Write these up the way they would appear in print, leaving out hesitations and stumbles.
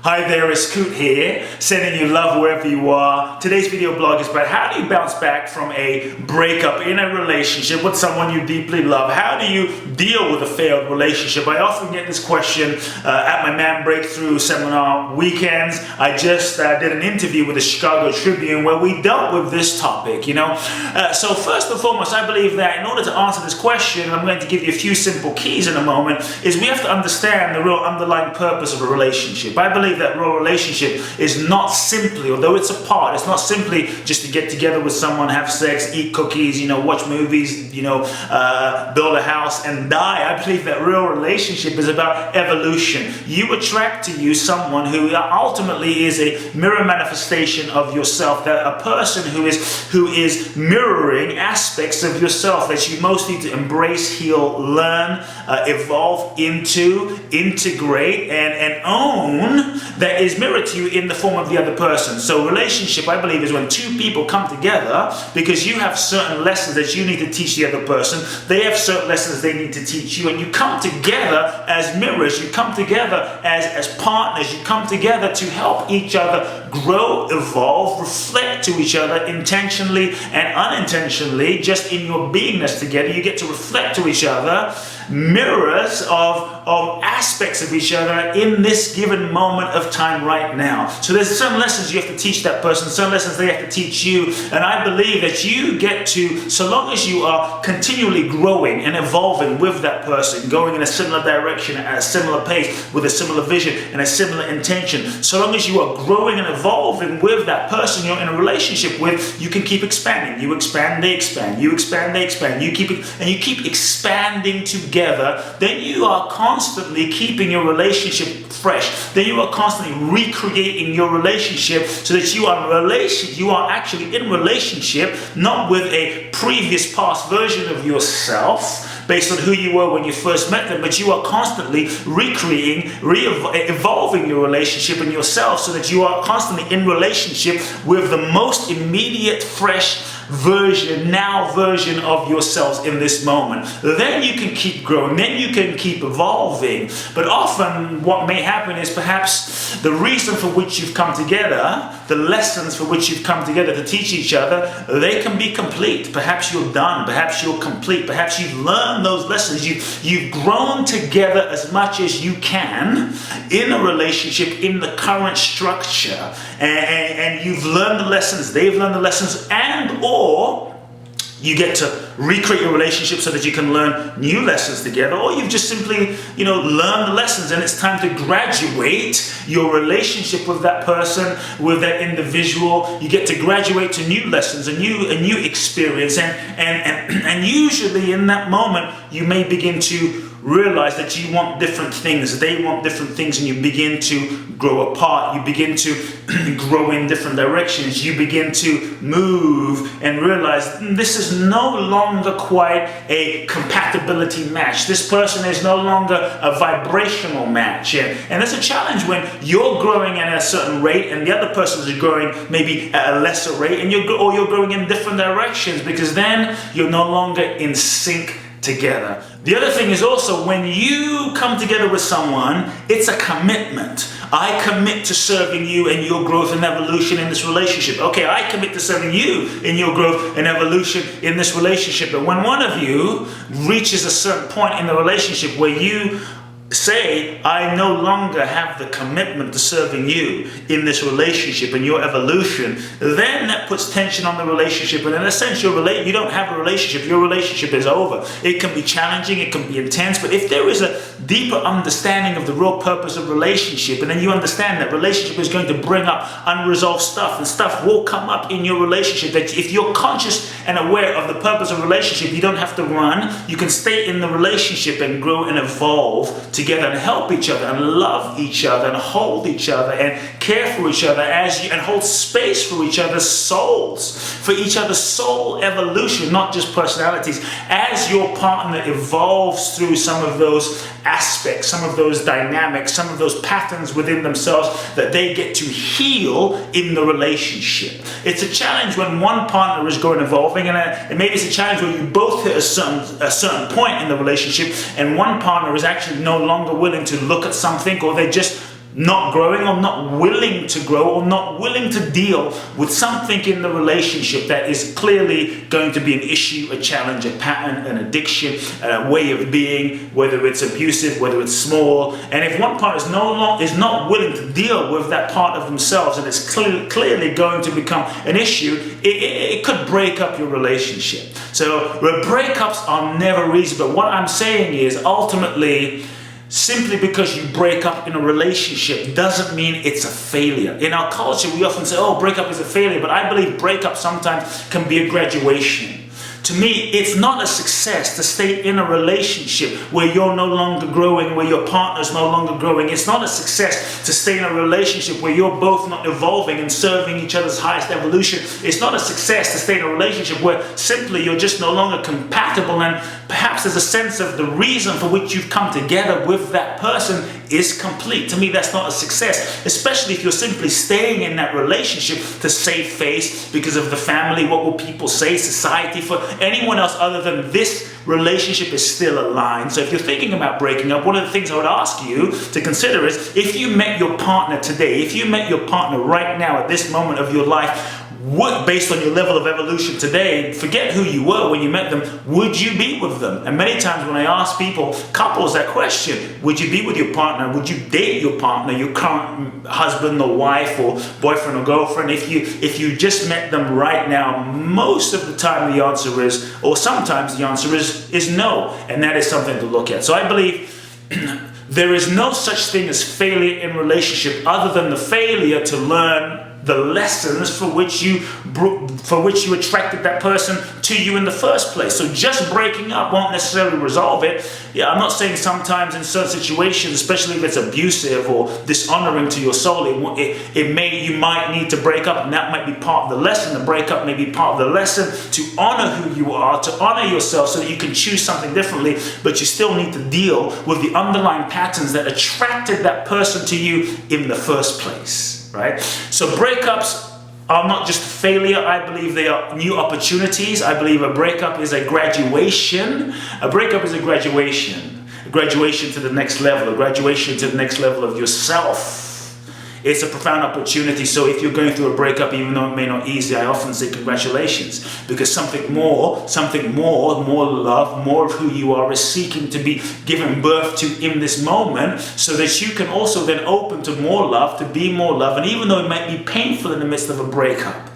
Hi there, it's Kute here, sending you love wherever you are. Today's video blog is about how do you bounce back from a breakup in a relationship with someone you deeply love. How do you deal with a failed relationship? I often get this question at my Man Breakthrough seminar weekends. I just did an interview with the Chicago Tribune where we dealt with this topic, So first and foremost, I believe that in order to answer this question, and I'm going to give you a few simple keys in a moment, is we have to understand the real underlying purpose of a relationship. I believe that real relationship is not simply, although it's a part, it's not simply just to get together with someone, have sex, eat cookies, watch movies, build a house and die. I believe that real relationship is about evolution. You attract to you someone who ultimately is a mirror manifestation of yourself, that a person who is mirroring aspects of yourself that you most need to embrace, heal, learn, evolve into, integrate, and own, that is mirrored to you in the form of the other person. So relationship, I believe, is when two people come together because you have certain lessons that you need to teach the other person. They have certain lessons they need to teach you, and you come together as mirrors. You come together as partners. You come together to help each other grow, evolve, reflect to each other intentionally and unintentionally. Just in your beingness together, you get to reflect to each other, mirrors of aspects of each other in this given moment of time right now. So there's some lessons you have to teach that person, some lessons they have to teach you, and I believe that you get to, so long as you are continually growing and evolving with that person, going in a similar direction at a similar pace, with a similar vision and a similar intention, so long as you are growing and evolving with that person you're in a relationship with, you can keep expanding. You expand, they expand. You expand, they expand. You keep expanding together. Then you are constantly keeping your relationship fresh. Then you are constantly recreating your relationship so that you are actually in relationship, not with a previous past version of yourself based on who you were when you first met them, but you are constantly recreating, evolving your relationship and yourself so that you are constantly in relationship with the most immediate, fresh version of yourselves in this moment. Then you can keep growing, then you can keep evolving. But often what may happen is perhaps the reason for which you've come together, the lessons for which you've come together to teach each other, they can be complete. Perhaps you're done, perhaps you're complete, perhaps you've learned those lessons, you've grown together as much as you can in a relationship, in the current structure, and you've learned the lessons, they've learned the lessons, or you get to recreate your relationship so that you can learn new lessons together, or you've just simply, learned the lessons and it's time to graduate your relationship with that person, with that individual. You get to graduate to new lessons, a new experience, and usually in that moment you may begin to realize that you want different things, they want different things, and you begin to grow apart. You begin to grow in different directions. You begin to move and realize this is no longer quite a compatibility match. This person is no longer a vibrational match. And there's a challenge when you're growing at a certain rate and the other person is growing maybe at a lesser rate, and you're growing in different directions, because then you're no longer in sync together. The other thing is also, when you come together with someone, it's a commitment. I commit to serving you and your growth and evolution in this relationship. Okay, I commit to serving you in your growth and evolution in this relationship. But when one of you reaches a certain point in the relationship where you say, I no longer have the commitment to serving you in this relationship and your evolution, then that puts tension on the relationship, and in a sense you don't have a relationship. Your relationship is over. It can be challenging, it can be intense, but if there is a deeper understanding of the real purpose of relationship, and then you understand that relationship is going to bring up unresolved stuff, and stuff will come up in your relationship, that if you're conscious and aware of the purpose of relationship, you don't have to run. You can stay in the relationship and grow and evolve together and help each other and love each other and hold each other and care for each other and hold space for each other's souls, for each other's soul evolution, not just personalities. As your partner evolves through some of those aspects, some of those dynamics, some of those patterns within themselves, that they get to heal in the relationship. It's a challenge when one partner is growing and evolving, and maybe it's a challenge when you both hit a certain point in the relationship and one partner is actually no longer willing to look at something, or they just not growing or not willing to grow or not willing to deal with something in the relationship that is clearly going to be an issue, a challenge, a pattern, an addiction, a way of being, whether it's abusive, whether it's small. And if one partner is not willing to deal with that part of themselves, and it's clearly going to become an issue, it could break up your relationship. So breakups are never easy, but what I'm saying is ultimately, simply because you break up in a relationship doesn't mean it's a failure. In our culture, we often say, oh, breakup is a failure, but I believe breakup sometimes can be a graduation. To me, it's not a success to stay in a relationship where you're no longer growing, where your partner's no longer growing. It's not a success to stay in a relationship where you're both not evolving and serving each other's highest evolution. It's not a success to stay in a relationship where simply you're just no longer compatible, and perhaps there's a sense of the reason for which you've come together with that person is complete. To me, that's not a success, especially if you're simply staying in that relationship to save face because of the family, what will people say, society, for anyone else other than this relationship is still aligned. So if you're thinking about breaking up, one of the things I would ask you to consider is, if you met your partner today, if you met your partner right now at this moment of your life, what, based on your level of evolution today, forget who you were when you met them, would you be with them? And many times when I ask people, couples, that question, would you be with your partner? Would you date your partner, your current husband or wife or boyfriend or girlfriend? If you just met them right now, most of the time the answer is, or sometimes the answer is no. And that is something to look at. So I believe there is no such thing as failure in relationship other than the failure to learn the lessons for which you attracted that person to you in the first place. So just breaking up won't necessarily resolve it. Yeah, I'm not saying sometimes in certain situations, especially if it's abusive or dishonoring to your soul, you might need to break up, and that might be part of the lesson. The breakup may be part of the lesson to honor who you are, to honor yourself so that you can choose something differently, but you still need to deal with the underlying patterns that attracted that person to you in the first place. Right? So breakups are not just failure. I believe they are new opportunities. I believe a breakup is a graduation. A breakup is a graduation to the next level, a graduation to the next level of yourself. It's a profound opportunity. So if you're going through a breakup, even though it may not be easy, I often say congratulations, because something more love, more of who you are is seeking to be given birth to in this moment, so that you can also then open to more love, to be more love. And even though it might be painful in the midst of a breakup,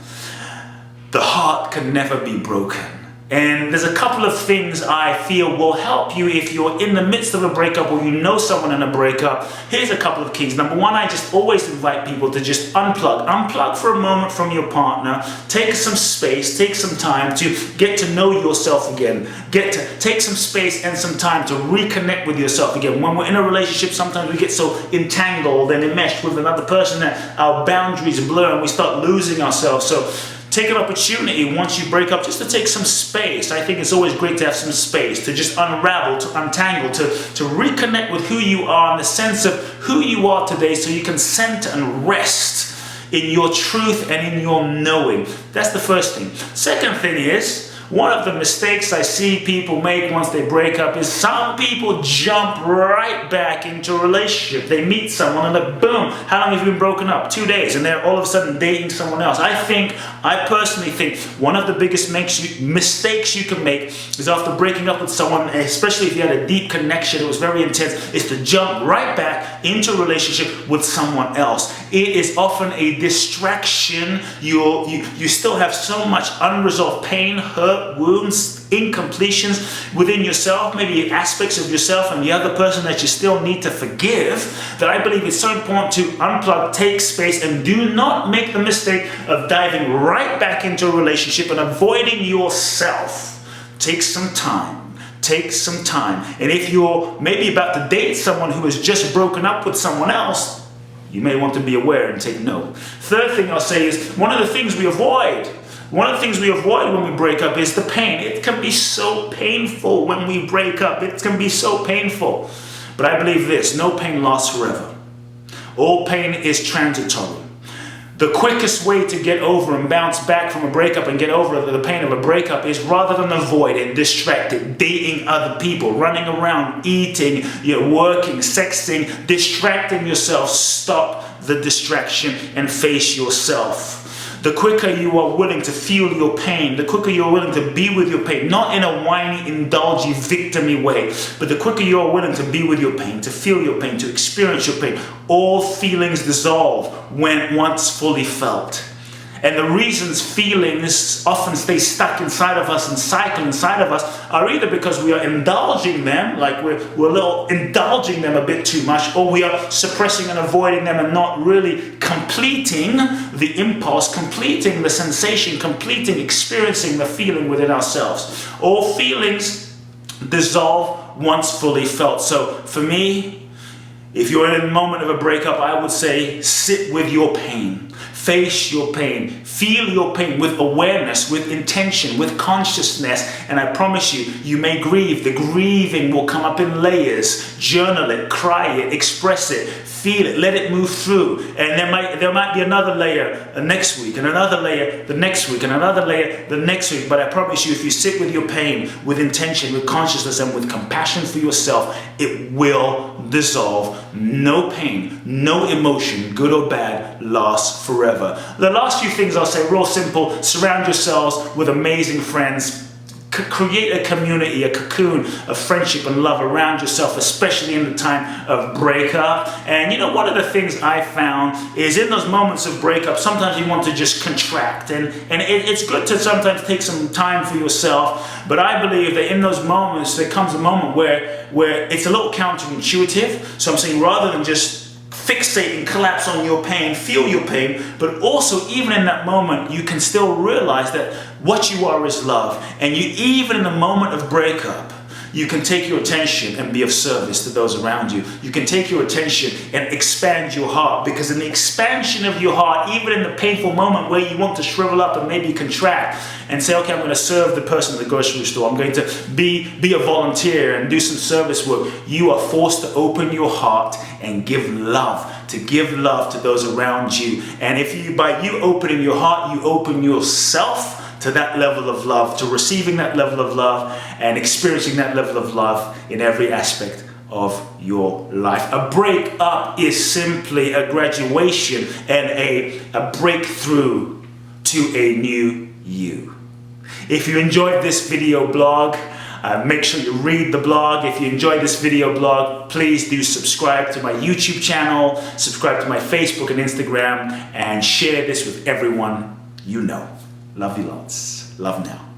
the heart can never be broken. And there's a couple of things I feel will help you if you're in the midst of a breakup or you know someone in a breakup. Here's a couple of keys. Number one, I just always invite people to just unplug. Unplug for a moment from your partner. Take some space, take some time to get to know yourself again. Take some space and some time to reconnect with yourself again. When we're in a relationship, sometimes we get so entangled and enmeshed with another person that our boundaries blur and we start losing ourselves. So take an opportunity once you break up just to take some space. I think it's always great to have some space, to just unravel, to untangle, to reconnect with who you are in the sense of who you are today, so you can center and rest in your truth and in your knowing. That's the first thing. Second thing is, one of the mistakes I see people make once they break up is some people jump right back into a relationship. They meet someone and then boom, how long have you been broken up? 2 days, and they're all of a sudden dating someone else. I personally think one of the biggest mistakes you can make is after breaking up with someone, especially if you had a deep connection, it was very intense, is to jump right back into a relationship with someone else. It is often a distraction. You still have so much unresolved pain, hurt, wounds, incompletions within yourself, maybe aspects of yourself and the other person that you still need to forgive, that I believe it's so important to unplug, take space, and do not make the mistake of diving right back into a relationship and avoiding yourself. Take some time. Take some time. And if you're maybe about to date someone who has just broken up with someone else, you may want to be aware and take note. Third thing I'll say is, one of the things we avoid when we break up is the pain. It can be so painful when we break up. It can be so painful. But I believe this: no pain lasts forever. All pain is transitory. The quickest way to get over and bounce back from a breakup and get over the pain of a breakup is, rather than avoiding, distracted, dating other people, running around, eating, working, sexting, distracting yourself, stop the distraction and face yourself. The quicker you are willing to feel your pain, the quicker you are willing to be with your pain, not in a whiny, indulgy, victim-y way, but the quicker you are willing to be with your pain, to feel your pain, to experience your pain, all feelings dissolve when once fully felt. And the reasons feelings often stay stuck inside of us and cycle inside of us are either because we are indulging them, like we're indulging them a bit too much, or we are suppressing and avoiding them and not really completing the impulse, completing the sensation, experiencing the feeling within ourselves. All feelings dissolve once fully felt. So for me, if you're in a moment of a breakup, I would say sit with your pain. Face your pain, feel your pain with awareness, with intention, with consciousness, and I promise you, you may grieve. The grieving will come up in layers. Journal it, cry it, express it, feel it, let it move through. And there might be another layer next week, and another layer the next week, and another layer the next week. But I promise you, if you sit with your pain, with intention, with consciousness, and with compassion for yourself, it will dissolve. No pain, no emotion, good or bad, lasts forever. The last few things I'll say, real simple: surround yourselves with amazing friends. Create a community, a cocoon of friendship and love around yourself, especially in the time of breakup. And one of the things I found is, in those moments of breakup, sometimes you want to just contract, and it's good to sometimes take some time for yourself. But I believe that in those moments, there comes a moment where it's a little counterintuitive. So I'm saying, rather than just fixate and collapse on your pain, feel your pain, but also, even in that moment, you can still realize that what you are is love. And even in the moment of breakup, you can take your attention and be of service to those around you. You can take your attention and expand your heart, because in the expansion of your heart, even in the painful moment where you want to shrivel up and maybe contract and say, okay, I'm going to serve the person at the grocery store, I'm going to be a volunteer and do some service work, you are forced to open your heart and give love to those around you. And by you opening your heart, you open yourself to that level of love, to receiving that level of love and experiencing that level of love in every aspect of your life. A breakup is simply a graduation and a breakthrough to a new you. If you enjoyed this video blog, make sure you read the blog. If you enjoyed this video blog, please do subscribe to my YouTube channel, subscribe to my Facebook and Instagram, and share this with everyone you know. Love you lots. Love now.